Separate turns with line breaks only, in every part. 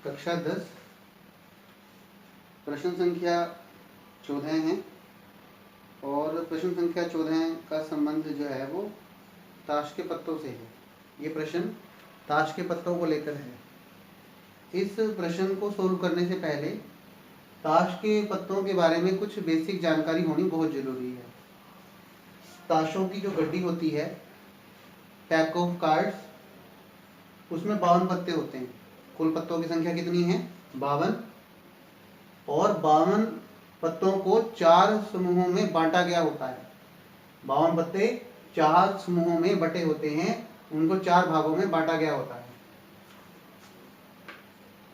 कक्षा 10 प्रश्न संख्या 14 है और प्रश्न संख्या 14 का संबंध जो है वो ताश के पत्तों से है। ये प्रश्न ताश के पत्तों को लेकर है। इस प्रश्न को सोल्व करने से पहले ताश के पत्तों के बारे में कुछ बेसिक जानकारी होनी बहुत ज़रूरी है। ताशों की जो गड्डी होती है, पैक ऑफ कार्ड्स, उसमें 52 पत्ते होते हैं। कुल पत्तों की संख्या कितनी है? 52। और 52 पत्तों को 4 समूहों में बांटा गया होता है। 52 पत्ते 4 समूहों में बटे होते हैं, उनको 4 भागों में बांटा गया होता है।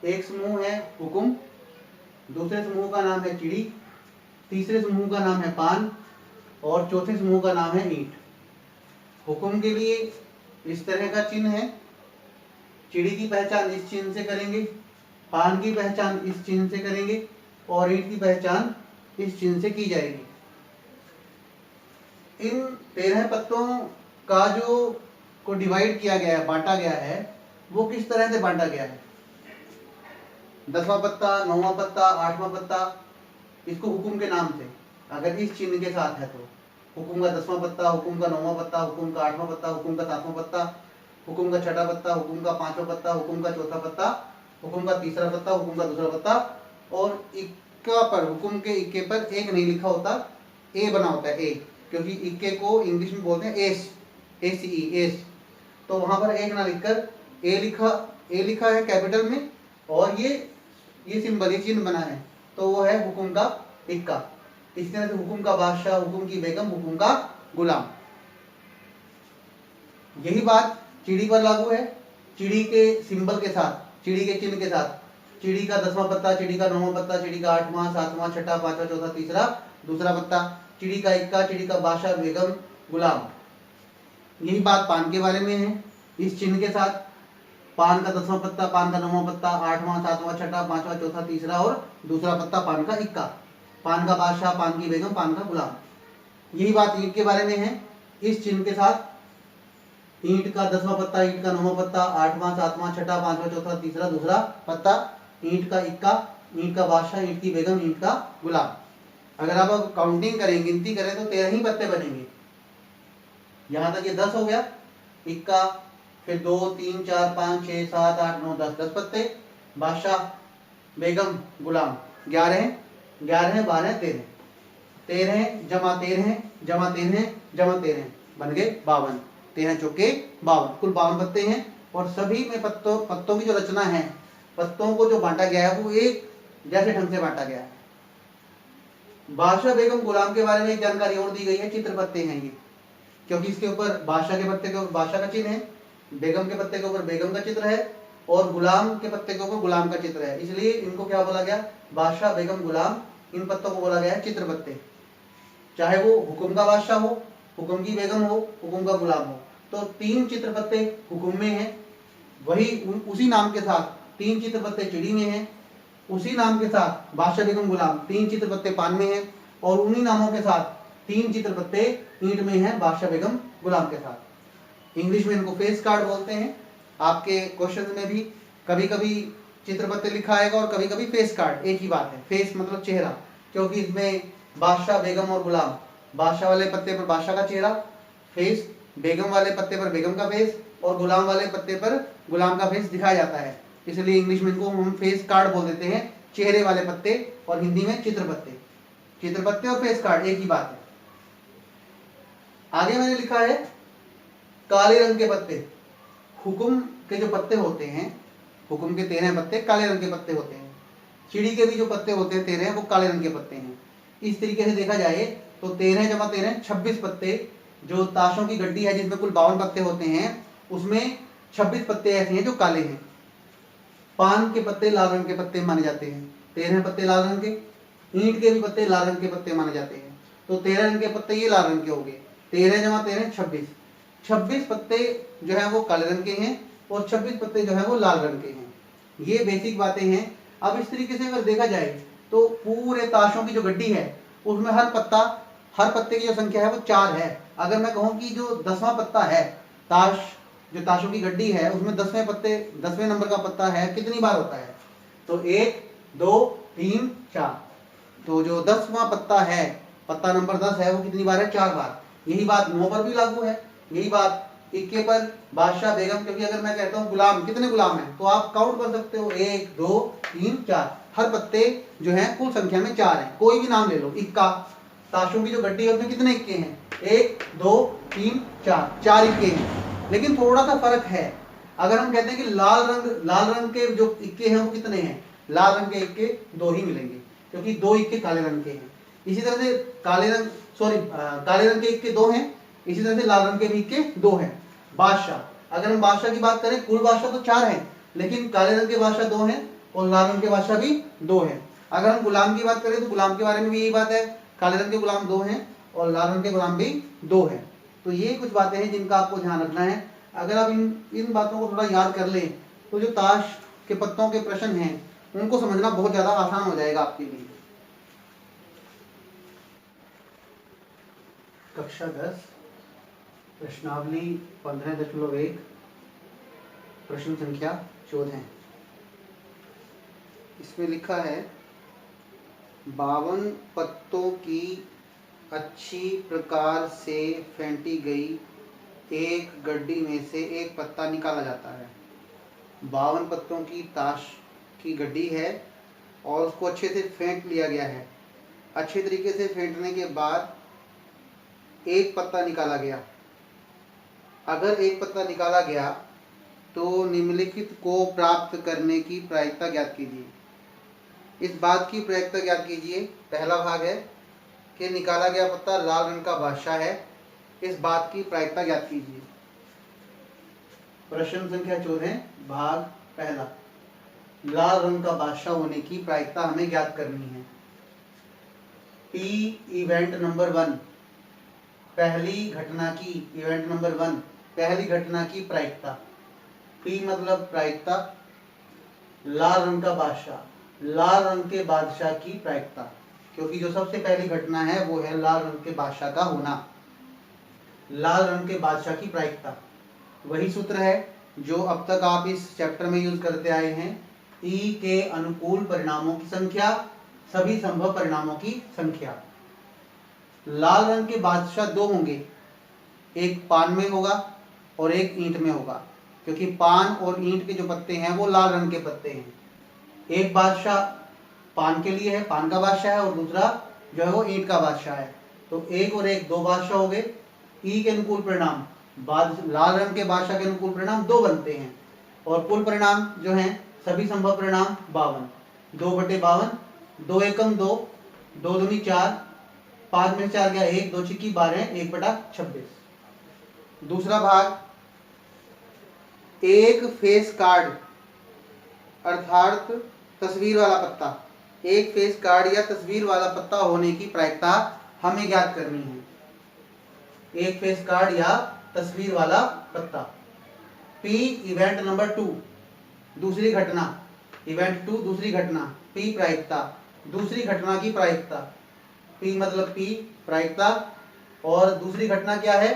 एक समूह है हुकुम, दूसरे समूह का नाम है चिड़ी, तीसरे समूह का नाम है पान और चौथे समूह का नाम है ईंट। हुकुम के लिए इस तरह का चिन्ह है, चिड़ी की पहचान इस चिन्ह से करेंगे, पान की पहचान इस चिन्ह से करेंगे और ईंट की पहचान इस चिन्ह से की जाएगी। इन 13 पत्तों का जो को डिवाइड किया गया है, बांटा गया है, वो किस तरह से बांटा गया है? 10वां पत्ता, 9वां पत्ता, 8वां पत्ता, इसको हुकुम के नाम से अगर इस चिन्ह के साथ है तो हुकुम का 10वां पत्ता, हुकुम का 9वां पत्ता, हुकुम का 8वां पत्ता, हुकुम का 7वां पत्ता, हुकुम का 6वां पत्ता, हुकुम का 5वां पत्ता, हुकुम का 4था पत्ता, हुकुम का 3रा पत्ता, हुकुम का 2रा पत्ता और इक्का पर, हुकुम के इक्के पर एक नहीं लिखा होता, ए बना होता है, ए, क्योंकि इक्के को इंग्लिश में बोलते हैं एस, ACE, एस। तो वहां पर एक ना लिखकर ए लिखा है कैपिटल में और ये सिंबल, ये चिन्ह बना है, तो वो है हुकुम का इक्का। इस तरह से हुकुम का बादशाह, हुकुम की बेगम, हुकुम का गुलाम। यही बात चिड़ी पर लागू है। चिड़ी के सिंबल के साथ, चिड़ी के चिन्ह के साथ, चिड़ी का 10वां पत्ता, चिड़ी का 9वां पत्ता, चिड़ी का 8वां, 7वां, 6ठा, 5वां, 4था, 3रा, 2रा पत्ता, चिड़ी का इक्का, चिड़ी का बादशाह, बेगम, गुलाम। यही बात पान के बारे में है। इस चिन्ह के साथ पान का 10वां पत्ता, पान का 9वां पत्ता, 8वां, 7वां, 6ठा, 5वां, 4था, 3रा और 2रा पत्ता पान का इक्का, पान का बादशाह, पान की बेगम, पान का गुलाम। यही बात ईंट के बारे में है। इस चिन्ह के साथ ईंट का 10वां पत्ता, ईंट का 9वां पत्ता, 8वां, 7वां, 6ठा, 5वां, 4था, 3रा, 2रा पत्ता, ईंट का इक्का, ईंट का बादशाह, ईंट की बेगम, ईंट का गुलाम। अगर आप अब काउंटिंग करें, गिनती करें तो 13 ही पत्ते बनेंगे। यहां तक ये 10 हो गया, इक्का, फिर 2, 3, 4, 5, 6, 7, 8, 9, 10 पत्ते, बादशाह, बेगम, गुलाम 11, 11, 12, 13, 13 जमा 13 जमा 13 जमा 13 बन गए 52। 13 चौके 52, कुल 52 पत्ते हैं। और सभी में पत्तों की जो रचना है, पत्तों को जो बांटा गया है वो एक जैसे ढंग से बांटा गया है। बादशाह, बेगम, गुलाम के बारे में एक जानकारी और दी गई है, चित्र पत्ते हैं ये, क्योंकि इसके ऊपर बादशाह के पत्ते के ऊपर बादशाह का चिन्ह है, बेगम के पत्ते के ऊपर बेगम का चित्र है और गुलाम के पत्ते के ऊपर गुलाम का चित्र है, इसलिए इनको क्या बोला गया? बादशाह, बेगम, गुलाम, इन पत्तों को बोला गया है चित्र पत्ते। चाहे वो हुकुम का बादशाह हो, हुकुम की बेगम हो, हुकुम का गुलाम हो। तो 3 चित्र पत्ते हुकुम में है, वही उसी नाम के साथ 3 चित्र पत्ते चिड़ी में है, उसी नाम के साथ बादशाह, बेगम, गुलाम 3 चित्र पत्ते पान में है और उन्हीं नामों के साथ 3 चित्र पत्ते ईंट में है, बादशाह, बेगम, गुलाम के साथ। इंग्लिश में इनको फेस कार्ड बोलते हैं। आपके क्वेश्चन में भी कभी कभी चित्र पत्ते लिखा आएगा और कभी कभी फेस कार्ड, एक ही बात है। फेस मतलब चेहरा, क्योंकि इसमें बादशाह, बेगम और गुलाम, बादशाह वाले पत्ते पर बादशाह का चेहरा फेस, बेगम वाले पत्ते पर बेगम का फेस और गुलाम वाले पत्ते पर गुलाम का फेस दिखाया जाता है, इसलिए इंग्लिश में इनको हम फेस कार्ड बोल देते हैं, चेहरे वाले पत्ते, और हिंदी में चित्र पत्ते। चित्र पत्ते और फेस कार्ड एक ही बात है। आगे मैंने लिखा है काले रंग के पत्ते। हुकुम के जो पत्ते होते हैं, हुकुम के 13 पत्ते काले रंग के पत्ते होते हैं। चिड़ी के भी जो पत्ते होते हैं 13, वो काले रंग के पत्ते हैं। इस तरीके से देखा जाए तो 13 जमा 13 26 पत्ते, जो ताशों की गड्डी है जिसमें कुल 52 पत्ते होते हैं, उसमें 26 पत्ते ऐसे हैं जो काले हैं। पान के पत्ते लाल रंग के पत्ते माने जाते हैं, 13 पत्ते लाल रंग के। ईंट के भी पत्ते लाल रंग के पत्ते माने जाते हैं, तो 13 रंग के पत्ते ये लाल रंग के हो गए। 13 जमा 13 26, 26 पत्ते जो है वो काले रंग के हैं और 26 पत्ते जो है वो लाल रंग के हैं। ये बेसिक बातें हैं। अब इस तरीके से अगर देखा जाए तो पूरे ताशों की जो गड्डी है उसमें हर पत्ते की जो संख्या है वो 4 है। अगर मैं कहूँ कि जो 10वां पत्ता है, ताशों की गड्डी है उसमें 10वें नंबर का पत्ता है, कितनी बार होता है? तो 1 2 3 4। तो जो 10वां पत्ता है, पत्ता नंबर 10 है, वो कितनी बार है? 4 बार। यही बात 9 पर भी लागू है, यही बात इक्के पर, बादशाह बेगम। क्योंकि अगर मैं कहता हूँ गुलाम, कितने गुलाम हैं, तो आप काउंट कर सकते हो 1 2 3 4। हर पत्ते जो हैं कुल संख्या में 4 हैं। कोई भी नाम ले लो, इक्का, ताशों की जो गड्डी है उसमें कितने इक्के हैं? 1 2 3 4, 4 इक्के हैं। लेकिन थोड़ा सा फर्क है। अगर हम कहते हैं कि लाल रंग के जो इक्के हैं वो कितने हैं? लाल रंग के इक्के 2 ही मिलेंगे, क्योंकि 2 इक्के काले रंग के हैं। इसी तरह से काले रंग के इक्के 2 हैं, इसी तरह से लाल रंग के भी इक्के 2 हैं। बादशाह, अगर हम बादशाह की बात करें, कुल बादशाह तो 4 हैं, लेकिन काले रंग के बादशाह 2 हैं और लाल रंग के बादशाह भी 2 हैं। अगर हम गुलाम की बात करें तो गुलाम के बारे में भी यही बात है, काले रंग के गुलाम 2 हैं और लाल रंग के गुलाम भी 2 हैं। तो ये कुछ बातें हैं जिनका आपको ध्यान रखना है। अगर आप इन बातों को थोड़ा याद कर लें तो जो ताश के पत्तों के प्रश्न हैं उनको समझना बहुत ज्यादा आसान हो जाएगा आपके लिए। कक्षा 10 प्रश्नावली 15.1 प्रश्न संख्या 14। इसमें लिखा है 52 पत्तों की अच्छी प्रकार से फेंटी गई एक गड्डी में से एक पत्ता निकाला जाता है। 52 पत्तों की ताश की गड्डी है और उसको अच्छे से फेंट लिया गया है। अच्छे तरीके से फेंटने के बाद एक पत्ता निकाला गया। अगर एक पत्ता निकाला गया तो निम्नलिखित को प्राप्त करने की प्रायिकता ज्ञात कीजिए। इस बात की प्रायिकता ज्ञात कीजिए। पहला भाग है कि निकाला गया पत्ता लाल रंग का बादशाह है, इस बात की प्रायिकता ज्ञात कीजिए। प्रश्न संख्या 14 भाग पहला, लाल रंग का बादशाह होने की प्रायिकता हमें ज्ञात करनी है। पी इवेंट नंबर 1, पहली घटना की, इवेंट नंबर 1 पहली घटना की प्रायिकता। पी मतलब प्रायिकता, लाल रंग का बादशाह, लाल रंग के बादशाह की प्रायिकता, क्योंकि जो सबसे पहली घटना है वो है लाल रंग के बादशाह का होना। लाल रंग के बादशाह की प्रायिकता वही सूत्र है जो अब तक आप इस चैप्टर में यूज करते आए हैं। ई के अनुकूल परिणामों की संख्या, सभी संभव परिणामों की संख्या। लाल रंग के बादशाह 2 होंगे, एक पान में होगा और एक ईंट में होगा, क्योंकि पान और ईंट के जो पत्ते हैं वो लाल रंग के पत्ते हैं। एक बादशाह पान के लिए है, पान का बादशाह है, और दूसरा जो है वो ईंट का बादशाह है। तो एक और एक 2 बादशाह हो गए। ई के अनुकूल परिणाम, लाल रंग के बादशाह के अनुकूल परिणाम 2 बनते हैं, और कुल परिणाम जो हैं सभी संभव परिणाम 52। 2/52, 2 एकम 2, 2 दूनी 4, 5 में 4 गया 1, 2 छिक्की 12, 1/26। दूसरा भाग, एक फेस कार्ड अर्थात तस्वीर वाला पत्ता, एक फेस कार्ड या तस्वीर वाला पत्ता होने की प्रायिकता हमें ज्ञात करनी है। एक फेस कार्ड या तस्वीर वाला पत्ता। पी इवेंट नंबर 2 दूसरी घटना, इवेंट 2 दूसरी घटना। पी प्रायिकता, दूसरी घटना की प्रायिकता। पी मतलब पी प्रायिकता, और दूसरी घटना क्या है?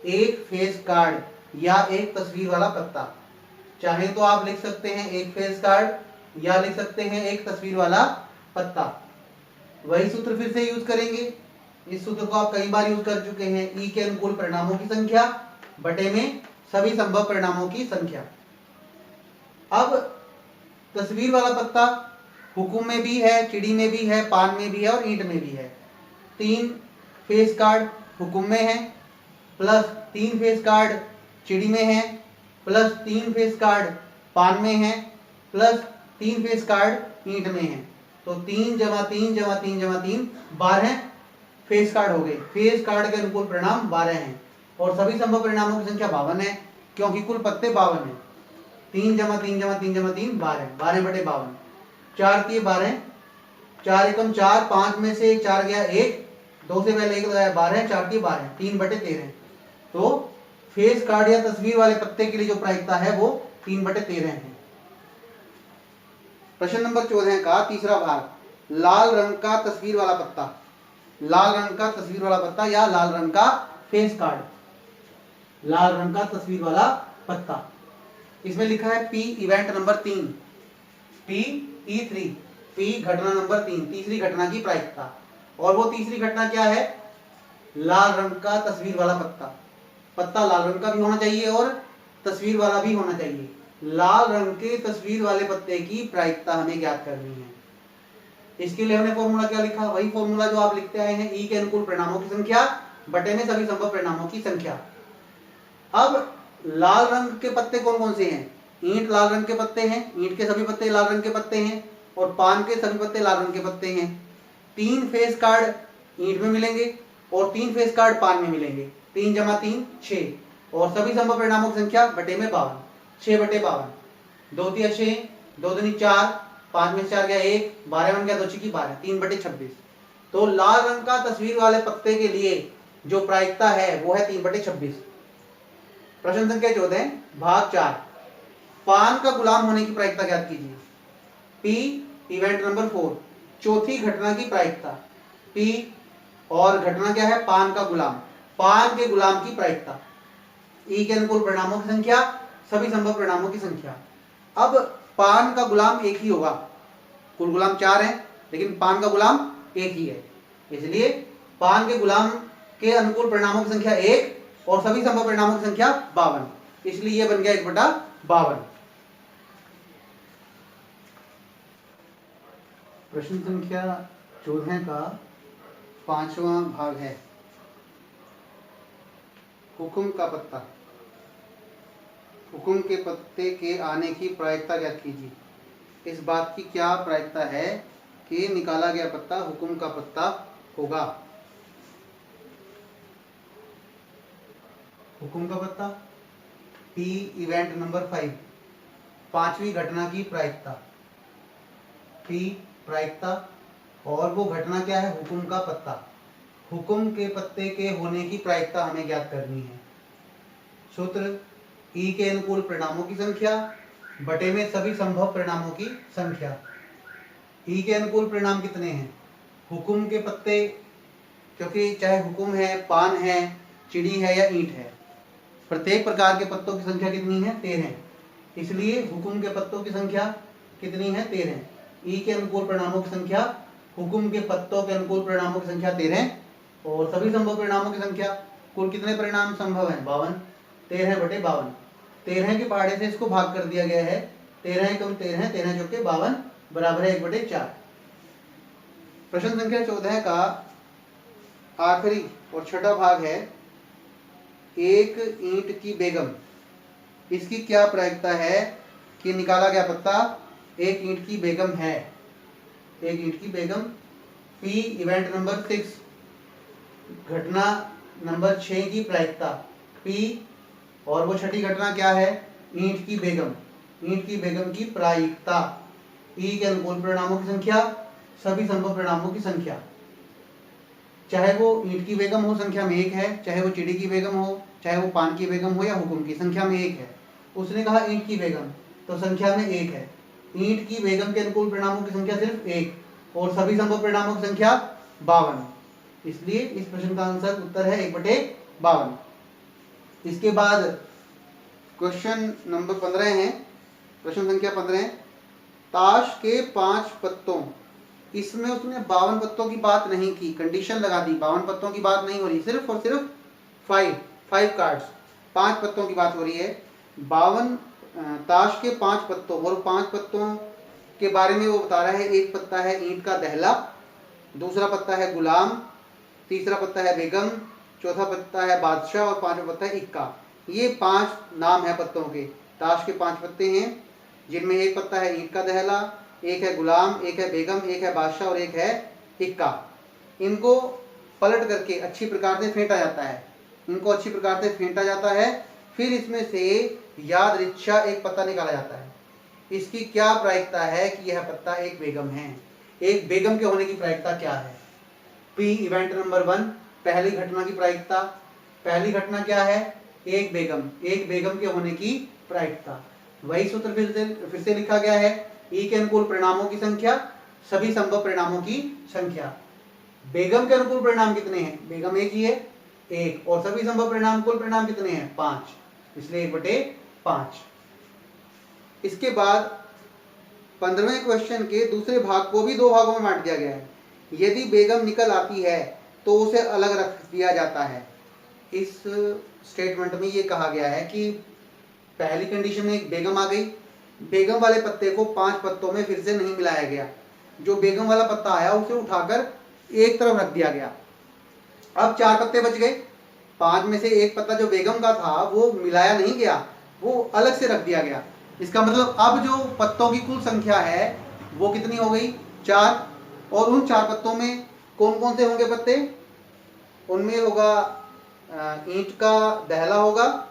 एक फेस कार्ड या एक तस्वीर वाला पत्ता। चाहे तो आप लिख सकते हैं एक फेस कार्ड या लिख सकते हैं एक तस्वीर वाला पत्ता। वही सूत्र फिर से यूज करेंगे। इस सूत्र को आप कई बार यूज कर चुके हैं। ई के अनुकूल परिणामों की संख्या बटे में सभी संभव परिणामों की संख्या। अब तस्वीर वाला पत्ता हुकुम में भी है, चिड़ी में भी है, पान में भी है और ईंट में भी है। 3 फेस कार्ड हुकुम में है, प्लस 3 फेस कार्ड चिड़ी में है, प्लस 3 फेस कार्ड पान में है, प्लस 3 फेस कार्ड ईंट में है। तो 3 जमा 3 जमा 3 जमा 3 12 फेस कार्ड हो गए। फेस कार्ड के अनुकूल परिणाम 12 हैं और सभी संभव परिणामों की संख्या 52 है, क्योंकि कुल पत्ते 52 हैं। 3 जमा 3 जमा 3 जमा 3 12, 12/52। 4 3 12, 4 एकम 4, 5 में से 4 गया 1, 2 से पहले 1 लगाया 12, 4 3 12, 3/13। तो फेस कार्ड या तस्वीर वाले पत्ते के लिए जो प्रायिकता है वो 3/13 है। प्रश्न नंबर 14 का तीसरा भाग, लाल रंग का तस्वीर वाला पत्ता। लाल रंग का तस्वीर वाला पत्ता या लाल रंग का फेस कार्ड। लाल रंग का तस्वीर वाला पत्ता। इसमें लिखा है P event number 3। PE3, P घटना नंबर 3, तीसरी घटना की प्रायिकता। और वो तीसरी घटना क्या है? लाल रंग का तस्वीर वाला पत्ता। पत्ता लाल रंग का भी होना चाहिए और तस्वीर वाला भी होना चाहिए। लाल रंग के तस्वीर वाले पत्ते की प्रायिकता हमें ज्ञात करनी है। इसके लिए हमने फॉर्मूला क्या लिखा? वही फॉर्मूला जो आप लिखते आए हैं, ई के अनुकूल परिणामों की संख्या बटे में सभी संभव परिणामों की संख्या। अब लाल रंग के पत्ते कौन कौन से हैं? ईंट लाल रंग के पत्ते हैं, ईंट के सभी पत्ते लाल रंग के पत्ते हैं, और पान के सभी पत्ते लाल रंग के पत्ते हैं। 3 फेस कार्ड ईंट में मिलेंगे और 3 फेस कार्ड पान में मिलेंगे। 3 जमा 3 6, और सभी संभव परिणामों की संख्या बटे में 52, 6 बटे 52। 2 तिया 6, 2 दूनी 4, 5 में से 4 गया 1, 12 बन गया 2 छिकी 12, 3 बटे 26। तो लाल रंग का तस्वीर वाले पत्ते के लिए जो प्रायिकता है वो है 3 बटे 26। प्रश्न संख्या 14 भाग 4, पान का गुलाम होने की प्रायिकता ज्ञात कीजिए। पी इवेंट नंबर 4, चौथी घटना की प्रायिकता। पी और घटना क्या है? पान का गुलाम, पान के गुलाम की प्रायिकता। ई के अनुकूल परिणामों की संख्या, सभी संभव परिणामों की संख्या। अब पान का गुलाम एक ही होगा, कुल गुलाम 4 हैं लेकिन पान का गुलाम एक ही है, इसलिए पान के गुलाम के अनुकूल परिणामों की संख्या 1 और सभी संभव परिणामों की संख्या 52, इसलिए यह बन गया 1/52। प्रश्न संख्या 14 का 5वां भाग है, हुकुम का पत्ता। हुकुम के पत्ते के आने की प्रायिकता ज्ञात कीजिए। इस बात की क्या प्रायिकता है कि निकाला गया पत्ता हुकुम का पत्ता होगा? हुकुम का पत्ता, पी इवेंट नंबर 5, पांचवी घटना की प्रायिकता। पी प्रायिकता, और वो घटना क्या है? हुकुम का पत्ता। हुकुम के पत्ते के होने की प्रायिकता हमें ज्ञात करनी है। सूत्र ई के अनुकूल परिणामों की संख्या बटे में सभी संभव परिणामों की संख्या। ई के अनुकूल परिणाम कितने हैं? हुकुम के पत्ते, क्योंकि चाहे हुकुम है, पान है, चिड़ी है या ईंट है, प्रत्येक प्रकार के पत्तों की संख्या कितनी है? 13। इसलिए हुकुम के पत्तों की संख्या कितनी है? 13। ई के अनुकूल परिणामों की संख्या, हुकुम के पत्तों के अनुकूल परिणामों की संख्या 13, और सभी संभव परिणामों की संख्या, कुल कितने परिणाम संभव हैं? 52। 13 बटे 52, 13 के पहाड़े से इसको भाग कर दिया गया है। 13 कम 13, 13 चौके 52 बराबर है 1/4। प्रश्न संख्या 14 का आखिरी और छठा भाग है, एक ईंट की बेगम। इसकी क्या प्रायिकता है कि निकाला गया पत्ता एक ईंट की बेगम है? एक ईंट की बेगम, पी इवेंट नंबर 6, घटना नंबर 6 की प्रायिकता। पी और वो छठी घटना क्या है? ईंट की बेगम। ईंट की बेगम की प्रायिकता, ई के अनुकूल परिणामों की संख्या, सभी संभव परिणामों की संख्या। चाहे वो ईंट की बेगम हो, संख्या में 1 है, चाहे वो चिड़ी की बेगम हो, चाहे वो पान की बेगम हो या हुकुम की, संख्या में 1 है। उसने कहा ईंट की बेगम, तो संख्या में 1 है। ईंट की बेगम के अनुकूल परिणामों की संख्या सिर्फ 1 और सभी संभव परिणामों की संख्या 52, इसलिए इस प्रश्न का आंसर उत्तर है 1/52। इसके बाद क्वेश्चन नंबर 15 है, प्रश्न संख्या 15, ताश के 5 पत्तों। इसमें उसने 52 पत्तों की बात नहीं की, कंडीशन लगा दी, 52 पत्तों की बात नहीं हो रही, सिर्फ और सिर्फ 5 कार्ड्स, 5 पत्तों की बात हो रही है। 52 ताश के 5 पत्तों, और 5 पत्तों के बारे में वो बता रहा है। एक पत्ता है ईंट का दहला, दूसरा पत्ता है गुलाम, तीसरा पत्ता है बेगम, चौथा पत्ता है बादशाह और 5वां पत्ता है इक्का। ये 5 नाम है पत्तों के। ताश के 5 पत्ते हैं जिनमें एक पत्ता है ईंट का दहला, एक है गुलाम, एक है बेगम, एक है बादशाह और एक है इक्का। इनको पलट करके अच्छी प्रकार से फेंटा जाता है, इनको अच्छी प्रकार से फेंटा जाता है, फिर इसमें से यादृच्छा एक पत्ता निकाला जाता है। इसकी क्या प्रायिकता है कि यह पत्ता एक बेगम है? एक बेगम के होने की प्रायिकता क्या है? पी इवेंट नंबर 1, पहली घटना की प्रायिकता। पहली घटना क्या है? एक बेगम, एक बेगम के होने की प्रायिकता। वही सूत्र फिर से लिखा गया है, ई के अनुकूल परिणामों की संख्या, सभी संभव परिणामों की संख्या। बेगम के अनुकूल परिणाम कितने हैं? बेगम एक ही है, 1, और सभी संभव परिणाम कुल परिणाम कितने हैं? 5, इसलिए 1/5। इसके बाद 15वें क्वेश्चन के दूसरे भाग को भी दो भागों में बांट दिया गया है। यदि बेगम निकल आती है तो उसे अलग रख दिया जाता है। इस स्टेटमेंट में ये कहा गया है कि पहली कंडीशन में एक बेगम आ गई, बेगम वाले पत्ते को 5 पत्तों में फिर से नहीं मिलाया गया, जो बेगम वाला पत्ता आया उसे उठाकर एक तरफ रख दिया गया। अब 4 पत्ते बच गए, 5 में से एक पत्ता जो बेगम का था वो मिलाया नहीं गया, वो अलग से रख दिया गया। इसका मतलब अब जो पत्तों की कुल संख्या है वो कितनी हो गई, 4। और उन 4 पत्तों में कौन कौन से होंगे पत्ते, उनमें होगा ईंट का दहला होगा,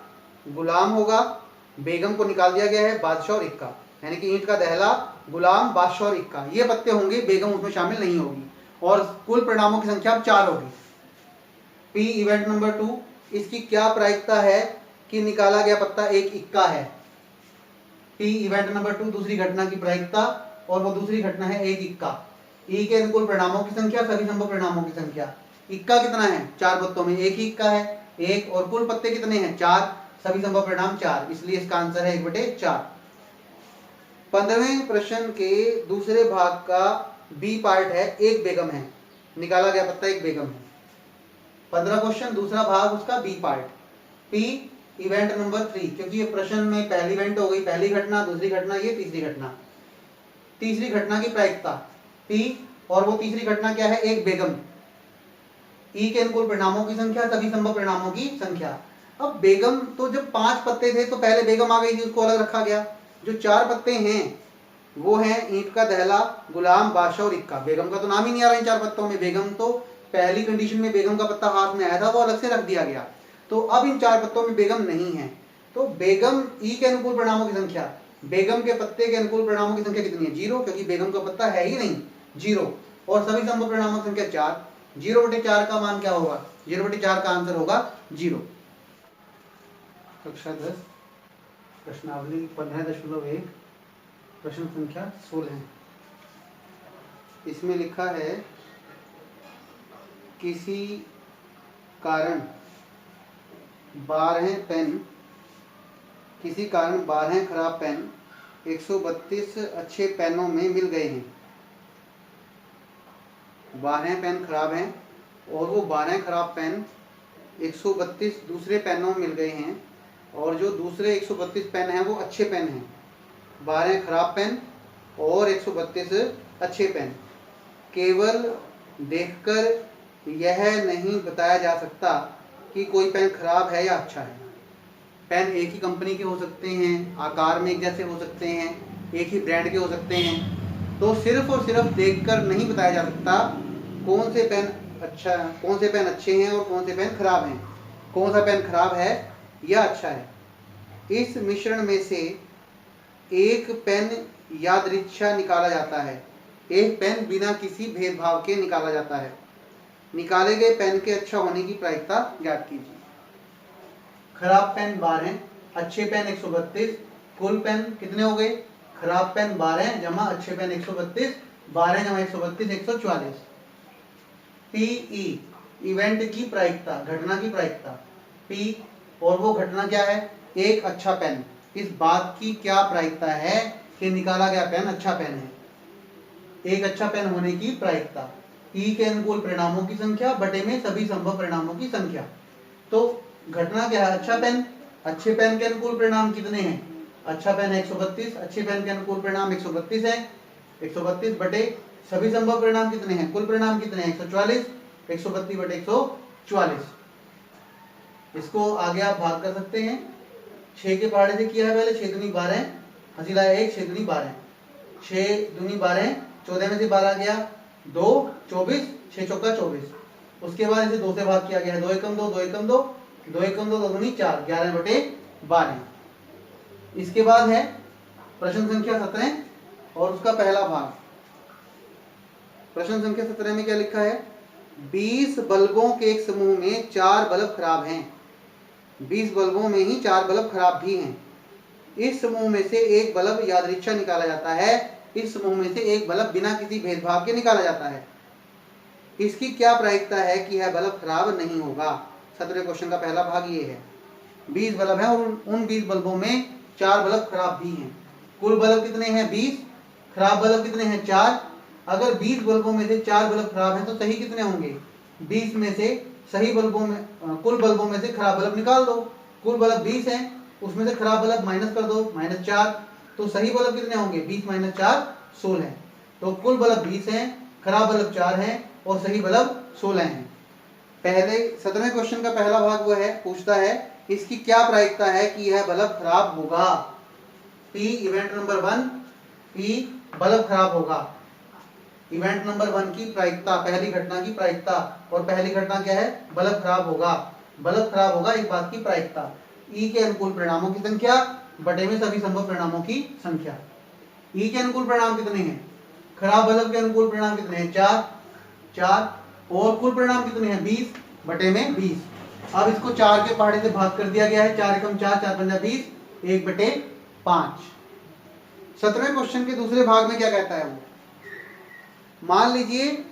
गुलाम होगा, बेगम को निकाल दिया गया है, बादशाह और इक्का, यानी कि ईंट का दहला, गुलाम, बादशाह और इक्का, ये पत्ते होंगे, बेगम उसमें शामिल नहीं होगी। और कुल परिणामों की संख्या अब 4 होगी। पी इवेंट नंबर 2, इसकी क्या प्रायिकता है कि निकाला गया पत्ता एक इक्का है। पी इवेंट नंबर 2 दूसरी घटना की प्रायिकता, और वो दूसरी घटना है एक इक्का। ई के अनुकूल परिणामों की संख्या, सभी संभव परिणामों की संख्या। इक्का कितना है, 4 पत्तों में एक ही इक्का है, 1, और कुल पत्ते कितने हैं, 4, सभी संभव परिणाम 4, इसलिए इसका आंसर है 1/4। 15वें प्रश्न के दूसरे भाग का बी पार्ट है एक बेगम है, निकाला गया पत्ता एक बेगम है। 15 क्वेश्चन दूसरा भाग उसका B part. P event number 3, क्योंकि ये प्रश्न में पहली इवेंट हो गई, पहली घटना, दूसरी घटना, ये तीसरी घटना। तीसरी घटना की प्रायिकता पी, और वो तीसरी घटना क्या है, एक बेगम। ई के अनुकूल परिणामों की संख्या, सभी संभव परिणामों की संख्या। अब बेगम तो जब 5 पत्ते थे तो पहले बेगम आ गई थी, उसको अलग रखा गया। जो 4 पत्ते हैं वो हैं ईंट का दहला, गुलाम, बादशाह और इक्का। बेगम का तो नाम ही नहीं आ रहा इन 4 पत्तों में, बेगम तो पहली कंडीशन में बेगम का पत्ता हाथ में आया था, वो अलग से रख दिया गया। तो अब इन 4 पत्तों में बेगम नहीं है, तो बेगम ई के अनुकूल परिणामों की संख्या, बेगम के पत्ते के अनुकूल परिणामों की संख्या कितनी है, 0, क्योंकि बेगम का पत्ता है ही नहीं, 0। और सभी संभव परिणामों की संख्या 4, 0/4 का मान क्या होगा, 0/4 का आंसर होगा 0। कक्षा 10 प्रश्नावली 15.1 प्रश्न संख्या 16। इसमें लिखा है किसी कारण 12 खराब पेन 132 अच्छे पेनों में मिल गए हैं। 12 पेन खराब हैं और वो 12 खराब पेन 132 दूसरे पेनों में मिल गए हैं, और जो दूसरे 132 पेन हैं वो अच्छे पेन हैं। 12 खराब पेन और 132 अच्छे पेन। केवल देखकर यह नहीं बताया जा सकता कि कोई पेन खराब है या अच्छा है। पेन एक ही कंपनी के हो सकते हैं, आकार में एक जैसे हो सकते हैं, एक ही ब्रांड के हो सकते हैं। तो सिर्फ और सिर्फ देखकर नहीं बताया जा सकता कौन से पेन अच्छे हैं और कौन से पेन खराब हैं, कौन सा पेन खराब है या अच्छा है। इस मिश्रण में से एक पेन यादृच्छा निकाला जाता है, एक पेन बिना किसी भेदभाव के निकाला जाता है। निकाले गए पेन के अच्छा होने की प्रायिकता ज्ञात कीजिए। खराब पेन 12, अच्छे पेन 132, कुल पेन कितने हो गए, खराब पेन 12 जमा अच्छे पेन 132, 12 जमा 132 144। पीई इवेंट की प्रायिकता, घटना की प्रायिकता। पी और वो घटना क्या है, एक अच्छा पेन। इस बात की क्या प्रायिकता है कि निकाला गया पेन अच्छा पेन है, एक अच्छा पेन होने की प्रायिकता। ई के अनुकूल परिणामों की संख्या बटे में सभी संभव परिणामों की संख्या। तो घटना क्या है, अच्छा पेन। अच्छे पेन के अनुकूल परिणाम कितने हैं, अच्छा पेन 132, अच्छे पेन के अनुकूल परिणाम 132 है। 132 बटे सभी संभव परिणाम कितने हैं, कुल परिणाम कितने हैं 144, 132 बटे 144। इसको आगे आप भाग कर सकते हैं। 6 के पहाड़े से किया है पहले, 6 दूनी 12, हंसी लाया 1, 6 दूनी 12, 6 दूनी 12, 14 में से 12 गया 2, 24, 6 चौका 24। उसके बाद इसे 2 से भाग किया गया है, 2 एकम 2, 2 एकम 2, 2 एकम 2, 2 दूनी 4, 11/12। इसके बाद है प्रश्न संख्या 17 और उसका पहला भाग। प्रश्न संख्या 17 में क्या लिखा है, 20 बल्बों के एक समूह में 4 बल्ब खराब हैं। 20 बल्बों में ही 4 बल्ब खराब भी हैं। इस समूह में से एक बल्ब यादृच्छा निकाला जाता है, इस समूह में से एक बल्ब बिना किसी भेदभाव के निकाला जाता है। इसकी क्या प्रायिकता है कि यह बल्ब खराब नहीं होगा। 17 क्वेश्चन का पहला भाग ये है। 20 बल्ब हैं और उन 20 बल्बों में 4 बल्ब खराब भी हैं। कुल बल्ब कितने हैं 20, खराब बल्ब कितने हैं 4। अगर 20 बल्बों में से 4 बल्ब खराब हैं तो सही कितने होंगे 20 में से सही बल्बों में कुल बल्बों में से खराब बल्ब निकाल दो। कुल बल्ब 20 हैं, उसमें से खराब बल्ब माइनस कर दो, -4। तो सही बल्ब कितने होंगे 20 - 4 16। तो कुल बल्ब 20 हैं, खराब बल्ब 4 हैं और सही बल्ब 16 हैं। पहले 17वें क्वेश्चन का पहला भाग वो है, पूछता है इसकी क्या प्रायिकता है कि यह बल्ब खराब होगा। P event number 1, P bulb खराब होगा। इवेंट नंबर 1 की प्रायिकता, पहली घटना की प्रायिकता, और पहली घटना क्या है बल्ब खराब होगा। बल्ब खराब होगा इस बात की प्रायिकता। ई के अनुकूल परिणामों की संख्या बटे में सभी संभव परिणामों की संख्या। ई के अनुकूल परिणाम कितने हैं, खराब बल्ब के अनुकूल परिणाम कितने हैं 4, और कुल परिणाम कितने हैं 20 बटे में 20। अब इसको 4 के पहाड़े से भाग कर दिया गया है, 4 एकम 4, 4 पंजा 20, 1/5। 17वें क्वेश्चन के दूसरे भाग में क्या कहता है वो, मान लीजिए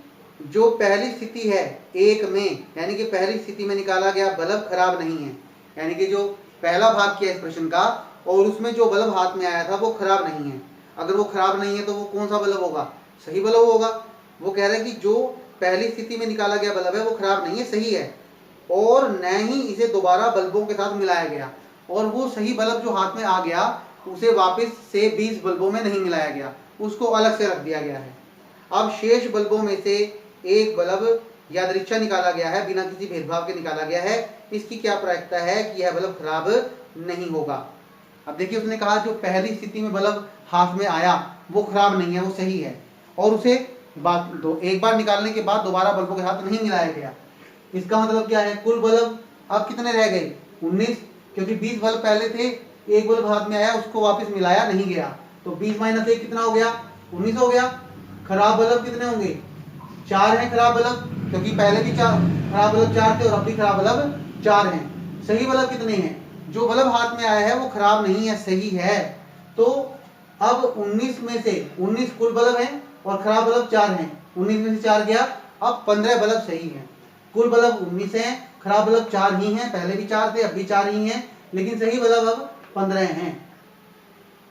जो पहली स्थिति है 1 में, यानी कि पहली स्थिति में निकाला गया बल्ब खराब नहीं है, यानी कि जो पहला भाग किया इस प्रश्न का और उसमें जो बल्ब हाथ में आया था वो खराब नहीं है। अगर वो खराब नहीं है तो वो कौन सा बल्ब होगा, सही बल्ब होगा। वो कह रहे हैं कि जो पहली स्थिति में निकाला गया बल्ब है वो खराब नहीं है, सही है, और न ही इसे दोबारा बल्बों के साथ मिलाया गया, और वो सही बल्ब जो हाथ में आ गया उसे वापस से 20 बल्बों में नहीं मिलाया गया, उसको अलग से रख दिया गया है। अब शेष बल्बों में से एक बल्ब यादृच्छा निकाला गया है, बिना किसी भेदभाव के निकाला गया है। इसकी क्या प्रायिकता है कि यह बल्ब खराब नहीं होगा। अब देखिए उसने कहा जो पहली स्थिति में बल्ब हाथ में आया वो खराब नहीं है, वो सही है, और उसे एक बार निकालने के बाद दोबारा बल्बों के साथ नहीं मिलाया गया। इसका मतलब क्या है, कुल बल्ब अब कितने रह गए 19, क्योंकि 20 बल्ब पहले थे, एक बल्ब हाथ में आया उसको वापस मिलाया नहीं गया, तो 20 - 1 कितना हो गया 19 हो गया। खराब बल्ब कितने होंगे 4 हैं खराब बल्ब, क्योंकि पहले भी 4 खराब बल्ब 4 थे और अब भी खराब बल्ब 4 हैं। सही बल्ब कितने हैं, जो बल्ब हाथ में आया है वो खराब नहीं है, सही है। तो अब 19 में से 19 कुल बल्ब हैं और खराब बल्ब 4 हैं, 19 में से 4 गया, अब 15 बल्ब सही हैं। कुल बल्ब 19 हैं, खराब बल्ब 4 ही हैं, पहले भी 4 थे अब भी 4 ही हैं, लेकिन सही बल्ब अब 15 हैं।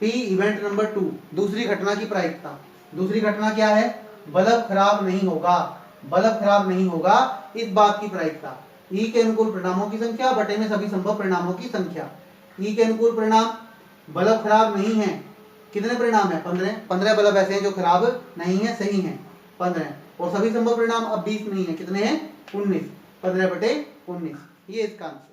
पी इवेंट नंबर 2, दूसरी घटना की प्रायिकता। दूसरी घटना क्या है, बल्ब खराब नहीं होगा, बल्ब खराब नहीं होगा इस बात की प्रायिकता। ई के अनुकूल परिणामों की संख्या बटे में सभी संभव परिणामों की संख्या। ई के अनुकूल परिणाम बल्ब खराब नहीं है, कितने परिणाम है 15 बल्ब ऐसे हैं जो खराब नहीं है, सही हैं 15, और सभी संभव परिणाम अब 20 नहीं है, कितने हैं 19, 15/19, ये इसका आंसर।